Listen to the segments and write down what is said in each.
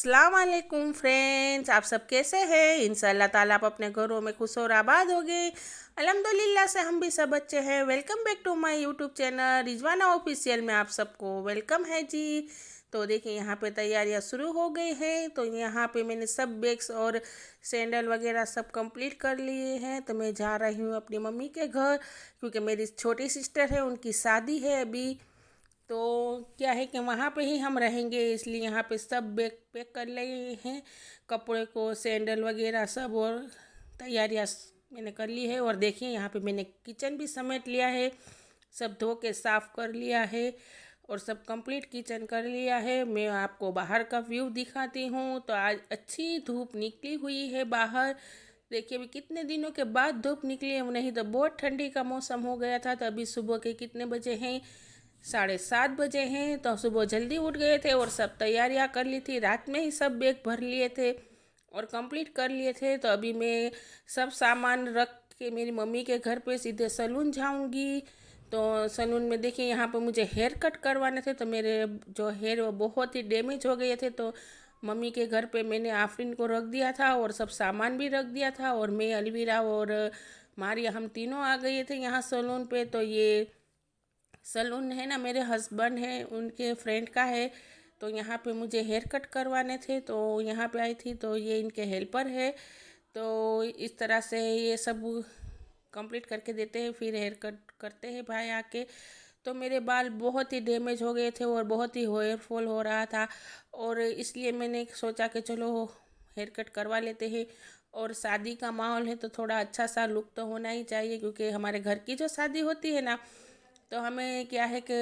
अस्सलाम वालेकुम फ्रेंड्स, आप सब कैसे हैं। इंशाल्लाह ताला आप अपने घरों में खुश और आबाद होंगे। अल्हम्दुलिल्लाह से हम भी सब अच्छे हैं। Welcome back to my YouTube channel Rizwana official में आप सबको वेलकम है जी। तो देखिए यहाँ पे तैयारियाँ शुरू हो गई हैं। तो यहाँ पे मैंने सब बैग्स और सैंडल वगैरह सब कंप्लीट कर लिए हैं। तो मैं जा रही हूँ अपनी मम्मी के घर, क्योंकि मेरी छोटी सिस्टर है, उनकी शादी है अभी। तो क्या है कि वहाँ पे ही हम रहेंगे, इसलिए यहाँ पे सब बैग पैक कर लिए हैं, कपड़े को सैंडल वगैरह सब। और तैयारियाँ मैंने कर ली है। और देखिए यहाँ पे मैंने किचन भी समेट लिया है, सब धो के साफ़ कर लिया है और सब कंप्लीट किचन कर लिया है। मैं आपको बाहर का व्यू दिखाती हूँ। तो आज अच्छी धूप निकली हुई है बाहर। देखिए अभी कितने दिनों के बाद धूप निकली है, नहीं तो बहुत ठंडी का मौसम हो गया था। तो अभी सुबह के कितने बजे हैं, 7:30 बजे हैं। तो सुबह जल्दी उठ गए थे और सब तैयारियां कर ली थी, रात में ही सब बैग भर लिए थे और कंप्लीट कर लिए थे। तो अभी मैं सब सामान रख के मेरी मम्मी के घर पे सीधे सैलून जाऊंगी। तो सैलून में देखिए यहाँ पे मुझे हेयर कट करवाने थे। तो मेरे जो हेयर वो बहुत ही डैमेज हो गए थे। तो मम्मी के घर पे मैंने आफरीन को रख दिया था और सब सामान भी रख दिया था। और मैं, अलवीरा और मारिया, हम तीनों आ गए थे यहाँ सैलून पे। तो ये सैलून है ना, मेरे हस्बैंड है उनके फ्रेंड का है। तो यहाँ पे मुझे हेयर कट करवाने थे, तो यहाँ पे आई थी। तो ये इनके हेल्पर है। तो इस तरह से ये सब कंप्लीट करके देते हैं, फिर हेयर कट करते हैं भाई आके। तो मेरे बाल बहुत ही डैमेज हो गए थे और बहुत ही हेयर फॉल हो रहा था, और इसलिए मैंने सोचा कि चलो हेयर कट करवा लेते हैं। और शादी का माहौल है तो थोड़ा अच्छा सा लुक तो होना ही चाहिए, क्योंकि हमारे घर की जो शादी होती है ना, तो हमें क्या है कि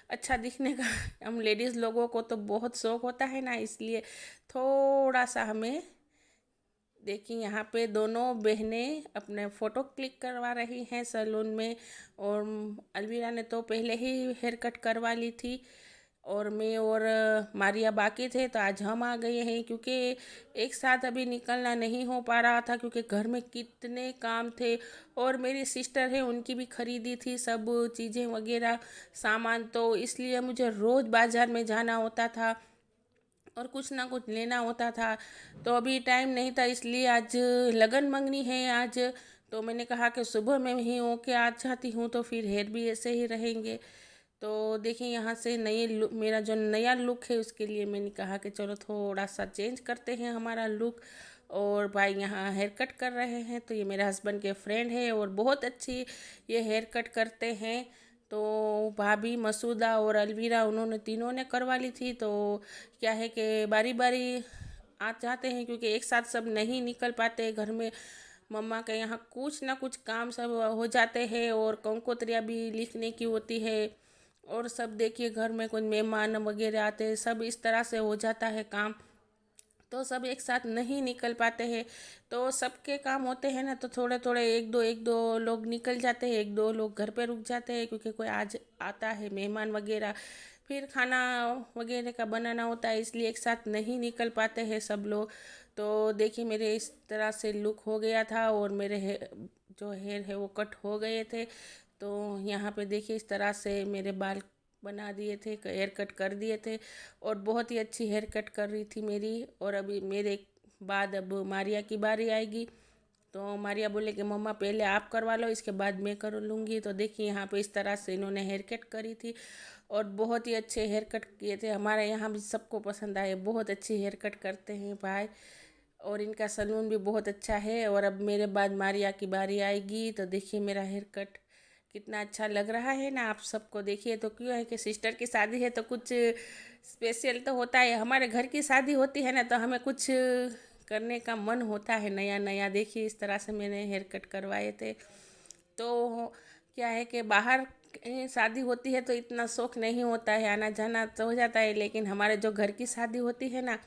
अच्छा दिखने का हम लेडीज़ लोगों को तो बहुत शौक होता है ना, इसलिए थोड़ा सा हमें। देखिए यहाँ पे दोनों बहनें अपने फ़ोटो क्लिक करवा रही हैं सैलून में। और अलवीरा ने तो पहले ही हेयर कट करवा ली थी, और मैं और मारिया बाकी थे। तो आज हम आ गए हैं, क्योंकि एक साथ अभी निकलना नहीं हो पा रहा था, क्योंकि घर में कितने काम थे। और मेरी सिस्टर है, उनकी भी खरीदी थी सब चीज़ें वगैरह सामान, तो इसलिए मुझे रोज़ बाज़ार में जाना होता था और कुछ ना कुछ लेना होता था। तो अभी टाइम नहीं था, इसलिए आज लगन मंगनी है आज। तो मैंने कहा कि सुबह में ही होके आ जाती हूँ, तो फिर हेयर भी ऐसे ही रहेंगे। तो देखिए यहाँ से नए लुक, मेरा जो नया लुक है उसके लिए मैंने कहा कि चलो थोड़ा सा चेंज करते हैं हमारा लुक। और भाई यहाँ हेयर कट कर रहे हैं। तो ये मेरे हस्बैंड के फ्रेंड है और बहुत अच्छी ये हेयर कट करते हैं। तो भाभी मसूदा और अलवीरा, उन्होंने तीनों ने करवा ली थी। तो क्या है कि बारी बारी आ जाते हैं, क्योंकि एक साथ सब नहीं निकल पाते घर में। मम्मा के यहाँ कुछ ना कुछ काम सब हो जाते हैं, और कंकोत्रियाँ भी लिखने की होती है, और सब देखिए घर में कोई मेहमान वगैरह आते हैं, सब इस तरह से हो जाता है काम। तो सब एक साथ नहीं निकल पाते हैं। तो सबके काम होते हैं ना, तो थोड़े थोड़े एक दो लोग निकल जाते हैं, एक दो लोग घर पे रुक जाते हैं, क्योंकि कोई आज आता है मेहमान वगैरह, फिर खाना वगैरह का बनाना होता है, इसलिए एक साथ नहीं निकल पाते हैं सब लोग। तो देखिए मेरे इस तरह से लुक हो गया था, और मेरे जो हेयर है वो कट हो गए थे। तो यहाँ पे देखिए इस तरह से मेरे बाल बना दिए थे, हेयर कट कर दिए थे, और बहुत ही अच्छी हेयर कट कर रही थी मेरी। और अभी मेरे बाद अब मारिया की बारी आएगी। तो मारिया बोले कि मम्मा पहले आप करवा लो, इसके बाद मैं कर लूँगी। तो देखिए यहाँ पे इस तरह से इन्होंने हेयर कट करी थी, और बहुत ही अच्छे हेयर कट किए थे। हमारे यहाँ भी सबको पसंद आए, बहुत अच्छी हेयर कट करते हैं भाई, और इनका सलून भी बहुत अच्छा है। और अब मेरे बाद मारिया की बारी आएगी। तो देखिए मेरा हेयर कट कितना अच्छा लग रहा है ना आप सबको। देखिए तो क्यों है कि सिस्टर की शादी है तो कुछ स्पेशल तो होता है, हमारे घर की शादी होती है ना तो हमें कुछ करने का मन होता है नया नया। देखिए इस तरह से मैंने हेयर कट करवाए थे। तो क्या है कि बाहर शादी होती है तो इतना शौक नहीं होता है, आना जाना तो हो जाता है, लेकिन हमारे जो घर की शादी होती है ना,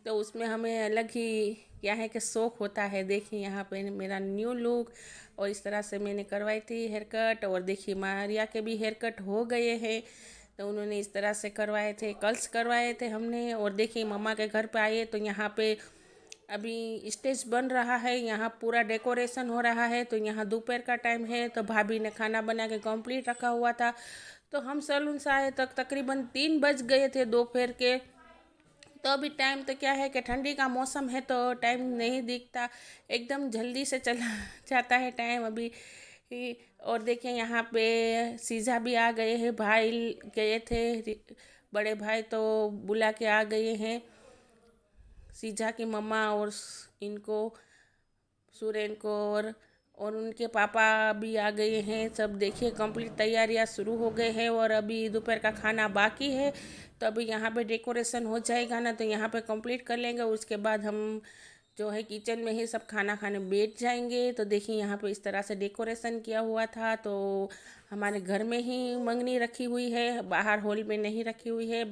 तो उसमें हमें अलग ही क्या है कि शौक होता है। देखिए यहाँ पे मेरा न्यू लुक, और इस तरह से मैंने करवाई थी हेयर कट। और देखिए मारिया के भी हेयर कट हो गए हैं, तो उन्होंने इस तरह से करवाए थे, कर्ल्स करवाए थे हमने। और देखिए मम्मा के घर पे आए तो यहाँ पे अभी स्टेज बन रहा है, यहाँ पूरा डेकोरेशन हो रहा है। तो यहाँ दोपहर का टाइम है, तो भाभी ने खाना बना के कंप्लीट रखा हुआ था। तो हम सैलून से आए तक तकरीबन 3 बज गए थे दोपहर के। तो अभी टाइम तो क्या है कि ठंडी का मौसम है तो टाइम नहीं दिखता, एकदम जल्दी से चला जाता है टाइम अभी और देखिए यहाँ पे सीजा भी आ गए हैं, भाई गए थे, बड़े भाई तो बुला के आ गए हैं सीजा की मम्मा और इनको सुरेन को और उनके पापा भी आ गए हैं। सब देखिए कंप्लीट तैयारियां शुरू हो गए हैं और अभी दोपहर का खाना बाकी है। तो अभी यहाँ पे डेकोरेशन हो जाएगा ना, तो यहाँ पे कंप्लीट कर लेंगे, उसके बाद हम जो है किचन में ही सब खाना खाने बैठ जाएंगे। तो देखिए यहाँ पे इस तरह से डेकोरेशन किया हुआ था। तो हमारे घर में ही मंगनी रखी हुई है, बाहर हॉल में नहीं रखी हुई है,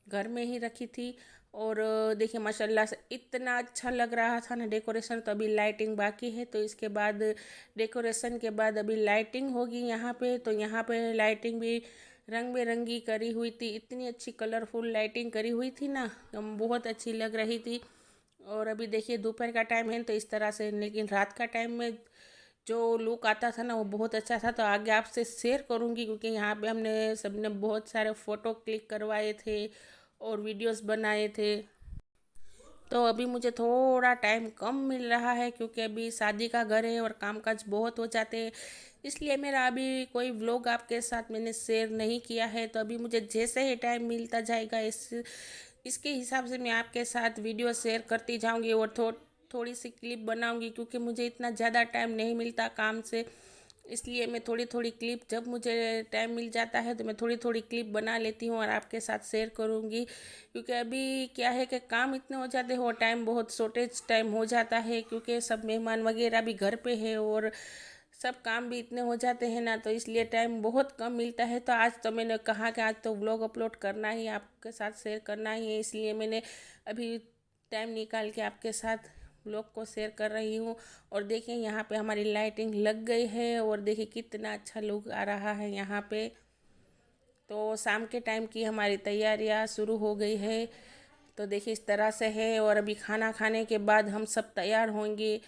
घर में ही रखी थी। और देखिए माशाल्लाह से इतना अच्छा लग रहा था ना डेकोरेशन। तो अभी लाइटिंग बाकी है, तो इसके बाद डेकोरेशन के बाद अभी लाइटिंग होगी यहाँ पे। तो यहाँ पे लाइटिंग भी रंग बिरंगी करी हुई थी, इतनी अच्छी कलरफुल लाइटिंग करी हुई थी ना, बहुत अच्छी लग रही थी। और अभी देखिए दोपहर का टाइम है तो इस तरह से, लेकिन रात का टाइम में जो लुक आता था ना वो बहुत अच्छा था। तो आगे आपसे शेयर करूँगी, क्योंकि यहाँ पे हमने सबने बहुत सारे फ़ोटो क्लिक करवाए थे और वीडियोस बनाए थे। तो अभी मुझे थोड़ा टाइम कम मिल रहा है, क्योंकि अभी शादी का घर है और कामकाज बहुत हो जाते हैं, इसलिए मेरा अभी कोई व्लॉग आपके साथ मैंने शेयर नहीं किया है। तो अभी मुझे जैसे ही टाइम मिलता जाएगा इसके हिसाब से मैं आपके साथ वीडियो शेयर करती जाऊंगी और थोड़ी सी क्लिप बनाऊंगी, क्योंकि मुझे इतना ज़्यादा टाइम नहीं मिलता काम से, इसलिए मैं थोड़ी थोड़ी क्लिप, जब मुझे टाइम मिल जाता है तो मैं थोड़ी थोड़ी क्लिप बना लेती हूँ और आपके साथ शेयर करूँगी। क्योंकि अभी क्या है कि काम इतने हो जाते हैं और टाइम बहुत शॉर्टेज टाइम हो जाता है, क्योंकि सब मेहमान वगैरह भी घर पे है और सब काम भी इतने हो जाते हैं ना, तो इसलिए टाइम बहुत कम मिलता है। तो आज तो मैंने कहा कि आज तो व्लॉग अपलोड करना ही, आपके साथ शेयर करना ही है, इसलिए मैंने अभी टाइम निकाल के आपके साथ व्लॉग को शेयर कर रही हूँ। और देखिए यहाँ पे हमारी लाइटिंग लग गई है और देखिए कितना अच्छा लुक आ रहा है यहाँ पे। तो शाम के टाइम की हमारी तैयारियाँ शुरू हो गई है। तो देखिए इस तरह से है। और अभी खाना खाने के बाद हम सब तैयार होंगे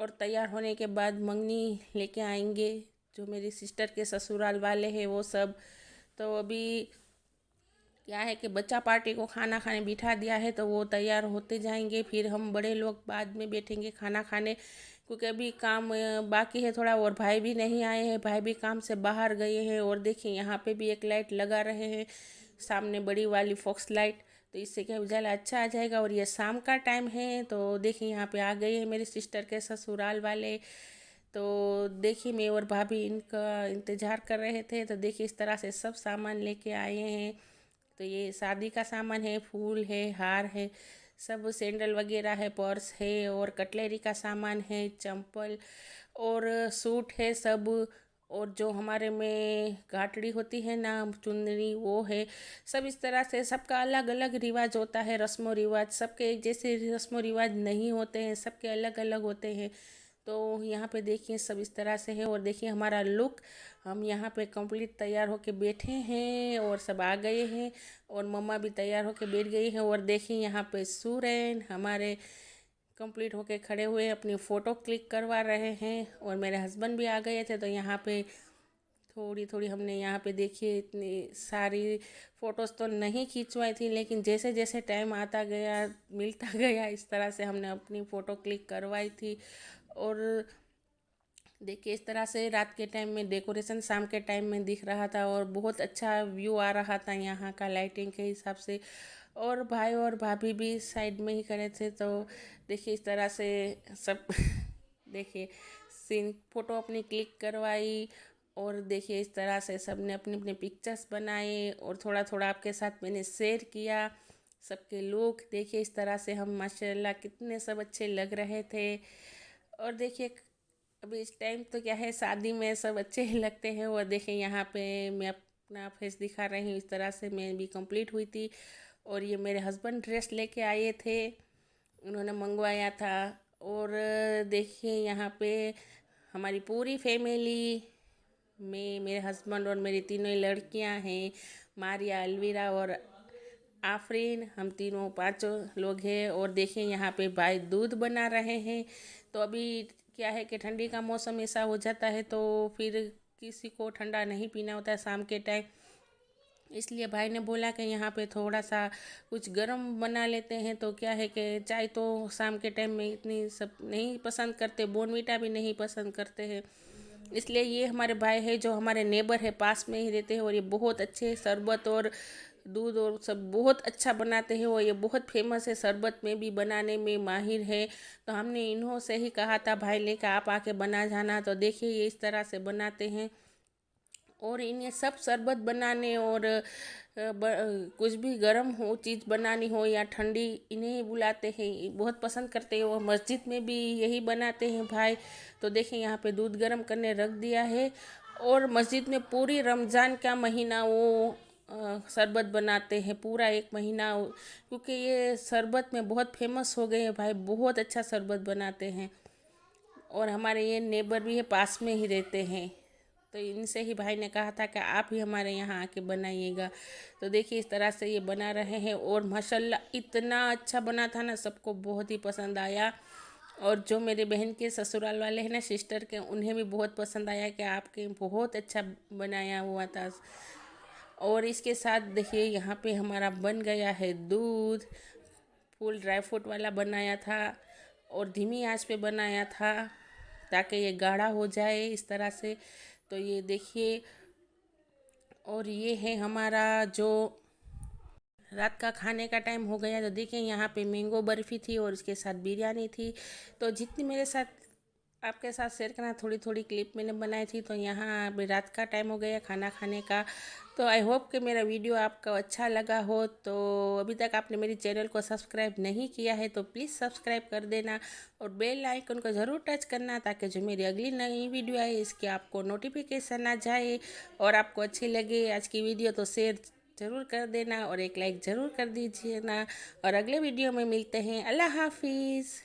और तैयार होने के बाद मंगनी लेके आएंगे, जो मेरी सिस्टर के ससुराल वाले हैं वो सब। तो अभी क्या है कि बच्चा पार्टी को खाना खाने बिठा दिया है, तो वो तैयार होते जाएंगे, फिर हम बड़े लोग बाद में बैठेंगे खाना खाने, क्योंकि अभी काम बाकी है थोड़ा। और भाई भी नहीं आए हैं, भाई भी काम से बाहर गए हैं। और देखिए यहाँ पे भी एक लाइट लगा रहे हैं सामने, बड़ी वाली फॉक्स लाइट, तो इससे क्या उजाला अच्छा आ जाएगा। और ये शाम का टाइम है। तो देखिए यहाँ पे आ गए हैं मेरी सिस्टर के ससुराल वाले। तो देखिए मैं और भाभी इनका इंतज़ार कर रहे थे। तो देखिए इस तरह से सब सामान लेके आए हैं। तो ये शादी का सामान है, फूल है, हार है, सब सैंडल वगैरह है, पर्स है और कटलरी का सामान है, चंपल और सूट है सब। और जो हमारे में घाटड़ी होती है ना, चुनरी, वो है सब। इस तरह से सबका अलग अलग रिवाज होता है, रस्म रिवाज सबके एक जैसे रस्म रिवाज नहीं होते हैं, सबके अलग अलग होते हैं। तो यहाँ पे देखिए सब इस तरह से है। और देखिए हमारा लुक, हम यहाँ पे कंप्लीट तैयार होके बैठे हैं और सब आ गए हैं और मम्मा भी तैयार होके बैठ गई हैं। और देखिए यहाँ पे सूरन हमारे कंप्लीट होके खड़े हुए अपनी फ़ोटो क्लिक करवा रहे हैं। और मेरे हस्बैंड भी आ गए थे। तो यहाँ पे थोड़ी थोड़ी हमने यहाँ पे देखिए इतनी सारी फ़ोटोज़ तो नहीं खिंचवाई थी, लेकिन जैसे जैसे टाइम आता गया, मिलता गया, इस तरह से हमने अपनी फ़ोटो क्लिक करवाई थी। और देखिए इस तरह से रात के टाइम में डेकोरेशन शाम के टाइम में दिख रहा था और बहुत अच्छा व्यू आ रहा था यहाँ का लाइटिंग के हिसाब से। और भाई और भाभी भी साइड में ही खड़े थे। तो देखिए इस तरह से सब देखिए सीन फ़ोटो अपनी क्लिक करवाई। और देखिए इस तरह से सब ने अपने अपने पिक्चर्स बनाए और थोड़ा थोड़ा आपके साथ मैंने शेयर किया सबके लुक। देखिए इस तरह से हम माशाल्लाह कितने सब अच्छे लग रहे थे। और देखिए अभी इस टाइम तो क्या है, शादी में सब अच्छे ही लगते हैं। और देखिए यहाँ पे मैं अपना फेस दिखा रही हूँ, इस तरह से मैं भी कंप्लीट हुई थी। और ये मेरे हस्बैंड ड्रेस लेके आए थे, उन्होंने मंगवाया था। और देखिए यहाँ पे हमारी पूरी फैमिली में मेरे हस्बैंड और मेरी तीनों ही लड़कियाँ हैं, मारिया, अलविरा और आफरीन, हम तीनों पांचों लोग हैं। और देखिए यहाँ पे भाई दूध बना रहे हैं। तो अभी क्या है कि ठंडी का मौसम ऐसा हो जाता है, तो फिर किसी को ठंडा नहीं पीना होता है शाम के टाइम, इसलिए भाई ने बोला कि यहाँ पे थोड़ा सा कुछ गरम बना लेते हैं। तो क्या है कि चाय तो शाम के टाइम में इतनी सब नहीं पसंद करते, बॉर्नवीटा भी नहीं पसंद करते हैं। इसलिए ये हमारे भाई है जो हमारे नेबर है, पास में ही रहते हैं, और ये बहुत अच्छे शरबत और दूध और सब बहुत अच्छा बनाते हैं। और ये बहुत फेमस है, शरबत में भी बनाने में माहिर है। तो हमने इन्हों से ही कहा था भाई लेकर आप आके बना जाना। तो देखिए ये इस तरह से बनाते हैं। और इन्हें सब शरबत बनाने और कुछ भी गर्म हो चीज़ बनानी हो या ठंडी, इन्हें ही बुलाते हैं, बहुत पसंद करते हैं। वो मस्जिद में भी यही बनाते हैं भाई। तो देखें यहाँ पे दूध गर्म करने रख दिया है। और मस्जिद में पूरी रमज़ान का महीना वो शरबत बनाते हैं, पूरा एक महीना, क्योंकि ये शरबत में बहुत फेमस हो गए हैं भाई, बहुत अच्छा शरबत बनाते हैं। और हमारे ये नेबर भी है, पास में ही रहते हैं। तो इनसे ही भाई ने कहा था कि आप ही हमारे यहाँ आके बनाइएगा। तो देखिए इस तरह से ये बना रहे हैं। और माशाल्लाह इतना अच्छा बना था ना, सबको बहुत ही पसंद आया। और जो मेरे बहन के ससुराल वाले हैं ना, सिस्टर के, उन्हें भी बहुत पसंद आया कि आपके बहुत अच्छा बनाया हुआ था। और इसके साथ देखिए यहाँ पे हमारा बन गया है दूध, फुल ड्राई फ्रूट वाला बनाया था और धीमी आंच पे बनाया था ताकि ये गाढ़ा हो जाए इस तरह से। तो ये देखिए, और ये है हमारा जो रात का खाने का टाइम हो गया। तो देखिए यहाँ पे मैंगो बर्फ़ी थी और उसके साथ बिरयानी थी। तो जितनी मेरे साथ आपके साथ शेयर करना, थोड़ी थोड़ी क्लिप मैंने बनाई थी। तो यहाँ अभी रात का टाइम हो गया खाना खाने का। तो आई होप कि मेरा वीडियो आपको अच्छा लगा हो। तो अभी तक आपने मेरी चैनल को सब्सक्राइब नहीं किया है तो प्लीज़ सब्सक्राइब कर देना और बेल आइकन को ज़रूर टच करना, ताकि जो मेरी अगली नई वीडियो आए इसकी आपको नोटिफिकेशन आ जाए। और आपको अच्छी लगे आज की वीडियो तो शेयर ज़रूर कर देना और एक लाइक ज़रूर कर दीजिए ना। और अगले वीडियो में मिलते हैं। अल्लाह हाफिज़।